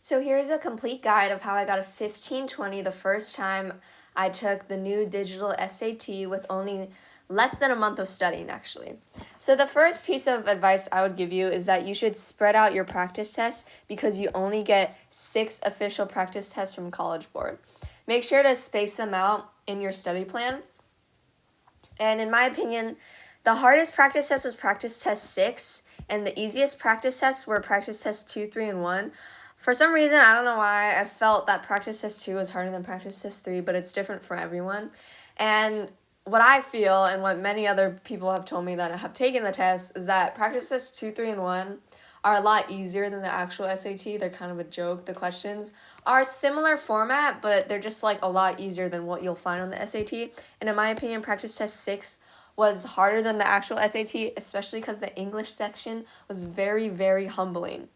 So here's a complete guide of how I got a 1520 the first time I took the new digital SAT with only less than a month of studying, actually. So the first piece of advice I would give you is that you should spread out your practice tests because you only get 6 official practice tests from College Board. Make sure to space them out in your study plan. And in my opinion, the hardest practice test was practice test 6, and the easiest practice tests were practice test 2, 3, and 1. For some reason, I don't know why, I felt that practice test 2 was harder than practice test 3, but it's different for everyone. And what I feel, and what many other people have told me that have taken the test, is that practice test 2, 3, and 1 are a lot easier than the actual SAT. They're kind of a joke. The questions are similar format, but they're just like a lot easier than what you'll find on the SAT. And in my opinion, practice test 6 was harder than the actual SAT, especially because the English section was very, very humbling.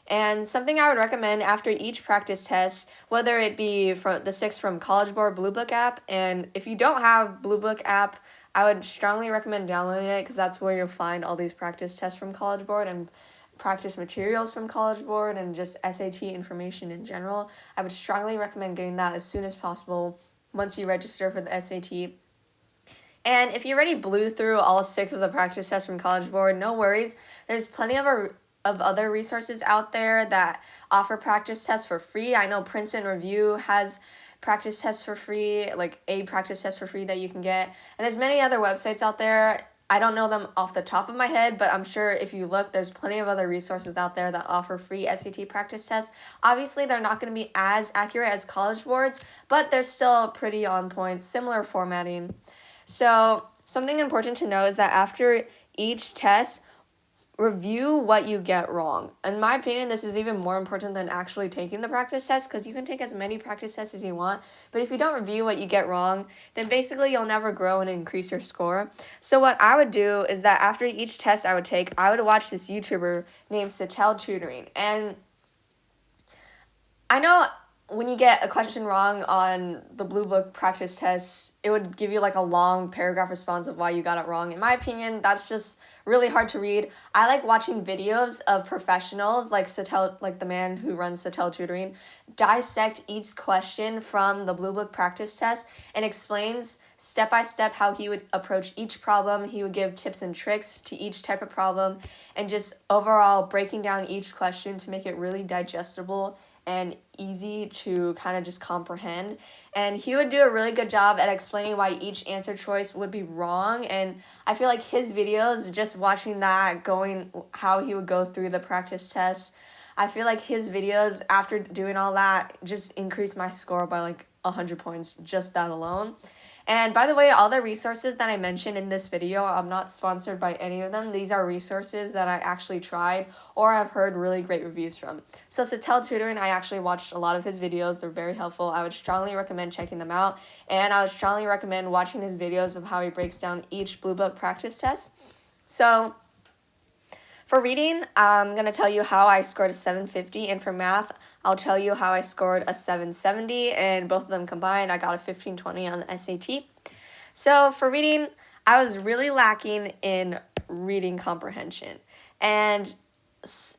And something I would recommend after each practice test, whether it be from the 6 from College Board Blue Book app, and if you don't have Blue Book app, I would strongly recommend downloading it because that's where you'll find all these practice tests from College Board and practice materials from College Board and just SAT information in general. I would strongly recommend getting that as soon as possible once you register for the SAT. And if you already blew through all 6 of the practice tests from College Board, no worries. There's plenty of other resources out there that offer practice tests for free. I know Princeton Review has practice tests for free, like a practice test for free that you can get. And there's many other websites out there. I don't know them off the top of my head, but I'm sure if you look, there's plenty of other resources out there that offer free SAT practice tests. Obviously, they're not going to be as accurate as College Boards, but they're still pretty on point, similar formatting. So something important to know is that after each test, review what you get wrong. In my opinion, this is even more important than actually taking the practice test because you can take as many practice tests as you want, but if you don't review what you get wrong, then basically you'll never grow and increase your score. So what I would do is that after each test I would watch this YouTuber named Satel Tutoring. And I know when you get a question wrong on the Blue Book practice tests, it would give you like a long paragraph response of why you got it wrong. In my opinion, that's just really hard to read. I like watching videos of professionals like Satel, like the man who runs Satel Tutoring, dissect each question from the Blue Book practice test and explains step by step how he would approach each problem. He would give tips and tricks to each type of problem and just overall breaking down each question to make it really digestible and easy to kind of just comprehend. And he would do a really good job at explaining why each answer choice would be wrong. And I feel like his videos, just watching that, going how he would go through the practice tests, I feel like his videos, after doing all that, just increased my score by like 100 points, just that alone. And by the way, all the resources that I mentioned in this video, I'm not sponsored by any of them. These are resources that I actually tried or I've heard really great reviews from. So Satel Tutoring, I actually watched a lot of his videos. They're very helpful. I would strongly recommend checking them out. And I would strongly recommend watching his videos of how he breaks down each Blue Book practice test. So for reading, I'm going to tell you how I scored a 750, and for math, I'll tell you how I scored a 770, and both of them combined, I got a 1520 on the SAT. So for reading, I was really lacking in reading comprehension, and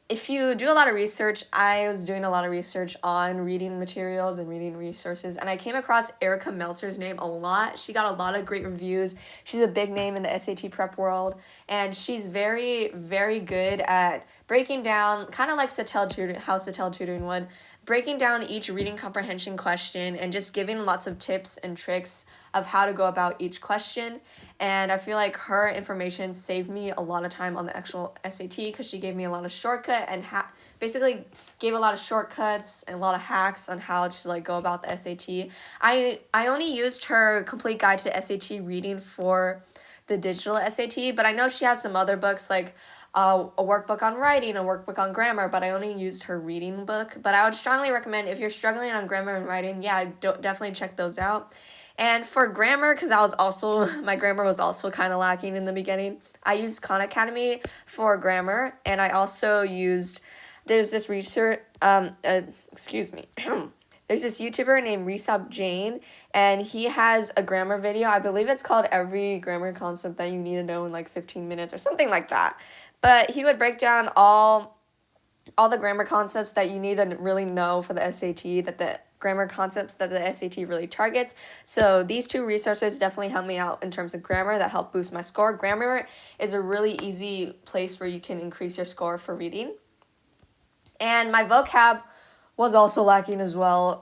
if you do a lot of research, I was doing a lot of research on reading materials and reading resources, and I came across Erica Meltzer's name a lot. She got a lot of great reviews. She's a big name in the SAT prep world, and she's very, very good at breaking down, kind of like how Satel Tutoring would, breaking down each reading comprehension question and just giving lots of tips and tricks of how to go about each question. And I feel like her information saved me a lot of time on the actual SAT because she gave me a lot of shortcut and basically gave a lot of shortcuts and a lot of hacks on how to like go about the SAT. I only used her complete guide to SAT reading for the digital SAT, but I know she has some other books like a workbook on writing, a workbook on grammar, but I only used her reading book. But I would strongly recommend, if you're struggling on grammar and writing, definitely check those out. And for grammar, because my grammar was also kind of lacking in the beginning, I used Khan Academy for grammar, and I also there's this research, there's this YouTuber named Risab Jain, and he has a grammar video. I believe it's called Every Grammar Concept That You Need to Know in like 15 minutes or something like that. But he would break down all all the grammar concepts that you need to really know for the SAT, that the grammar concepts that the SAT really targets. So these two resources definitely help me out in terms of grammar that help boost my score. Grammar is a really easy place where you can increase your score for reading. And my vocab was also lacking as well.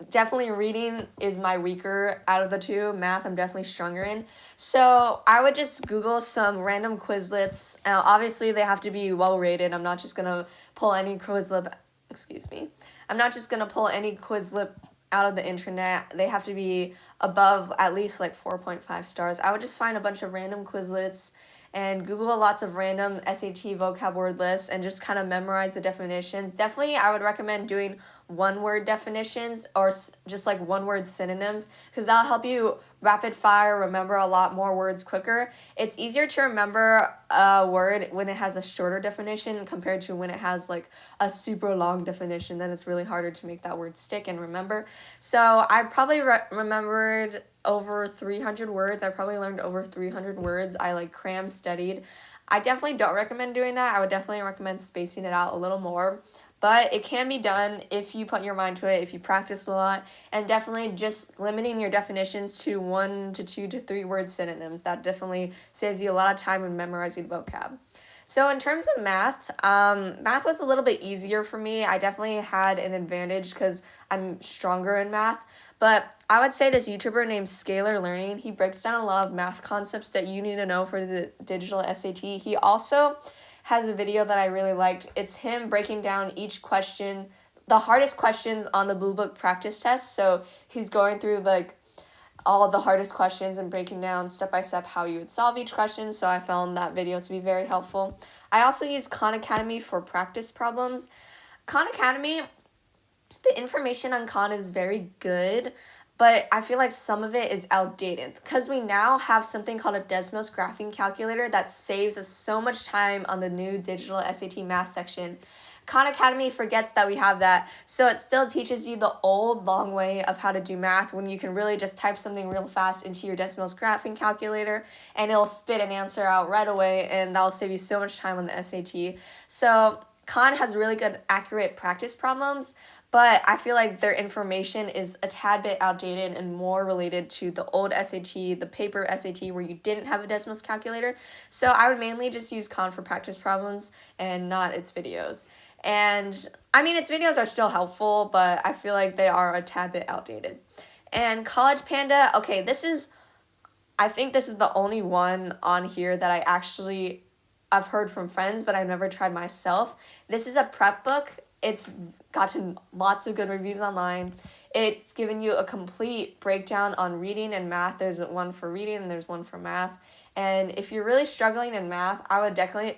Definitely reading is my weaker out of the two. Math, I'm definitely stronger in. So I would just Google some random Quizlets. Obviously, they have to be well rated. I'm not just gonna pull any Quizlet. Excuse me. I'm not just gonna pull any Quizlet out of the internet. They have to be above at least like 4.5 stars. I would just find a bunch of random Quizlets and Google lots of random SAT vocab word lists and just kind of memorize the definitions. Definitely, I would recommend doing one-word definitions or just like one-word synonyms because that'll help you rapid fire remember a lot more words quicker. It's easier to remember a word when it has a shorter definition compared to when it has like a super long definition. Then it's really harder to make that word stick and remember. So I probably remembered over 300 words. I probably learned over 300 words. I like cram studied. I definitely don't recommend doing that. I would definitely recommend spacing it out a little more. But it can be done if you put your mind to it, if you practice a lot, and definitely just limiting your definitions to 1 to 2 to 3 word synonyms. That definitely saves you a lot of time in memorizing vocab. So in terms of math, math was a little bit easier for me. I definitely had an advantage because I'm stronger in math. But I would say this YouTuber named Scalar Learning, he breaks down a lot of math concepts that you need to know for the digital SAT. He also has a video that I really liked. It's him breaking down each question, the hardest questions on the Blue Book practice test. So he's going through like all of the hardest questions and breaking down step by step how you would solve each question. So I found that video to be very helpful. I also use Khan Academy for practice problems. Khan Academy, the information on Khan is very good, but I feel like some of it is outdated because we now have something called a Desmos graphing calculator that saves us so much time on the new digital SAT math section. Khan Academy forgets that we have that, so it still teaches you the old long way of how to do math when you can really just type something real fast into your Desmos graphing calculator and it'll spit an answer out right away, and that'll save you so much time on the SAT. So Khan has really good accurate practice problems, but I feel like their information is a tad bit outdated and more related to the old SAT, the paper SAT where you didn't have a Desmos calculator. So I would mainly just use Khan for practice problems and not its videos. And I mean, its videos are still helpful, but I feel like they are a tad bit outdated. And College Panda, okay, I think this is the only one on here that I've heard from friends, but I've never tried myself. This is a prep book. It's gotten lots of good reviews online. It's given you a complete breakdown on reading and math. There's one for reading and there's one for math. And if you're really struggling in math, I would definitely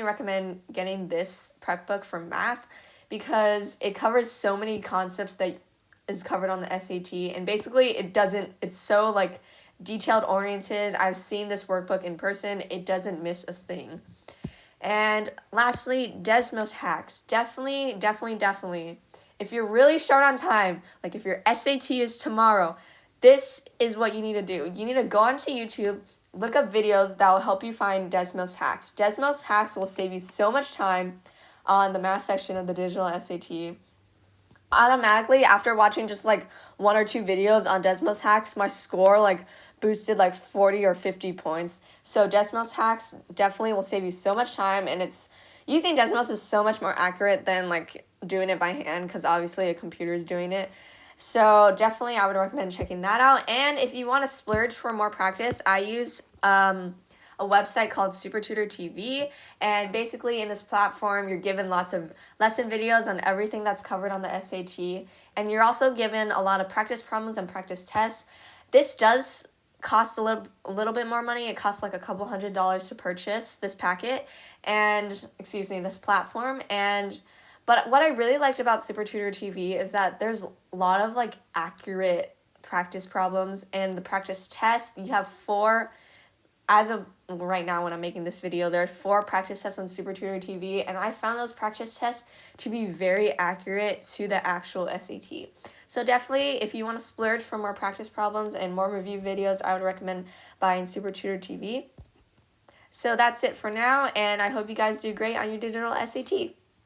recommend getting this prep book for math because it covers so many concepts that is covered on the SAT, and basically it's so like detailed oriented. I've seen this workbook in person. It doesn't miss a thing. And lastly, Desmos hacks. Definitely. If you're really short on time, like if your SAT is tomorrow, this is what you need to do. You need to go onto YouTube, look up videos that will help you find Desmos hacks. Desmos hacks will save you so much time on the math section of the digital SAT. Automatically, after watching just like 1 or 2 videos on Desmos hacks, my score like boosted like 40 or 50 points. So Desmos hacks definitely will save you so much time, and using Desmos is so much more accurate than like doing it by hand because obviously a computer is doing it. So definitely I would recommend checking that out. And if you want to splurge for more practice, I use a website called Super Tutor TV, and basically in this platform you're given lots of lesson videos on everything that's covered on the SAT, and you're also given a lot of practice problems and practice tests. This does cost a little bit more money. It costs like a couple $100s to purchase this packet this platform. But what I really liked about Super Tutor TV is that there's a lot of like accurate practice problems, and the practice tests, you have 4, as of right now when I'm making this video, there are 4 practice tests on Super Tutor TV, and I found those practice tests to be very accurate to the actual SAT. So definitely, if you want to splurge for more practice problems and more review videos, I would recommend buying Super Tutor TV. So that's it for now, and I hope you guys do great on your digital SAT.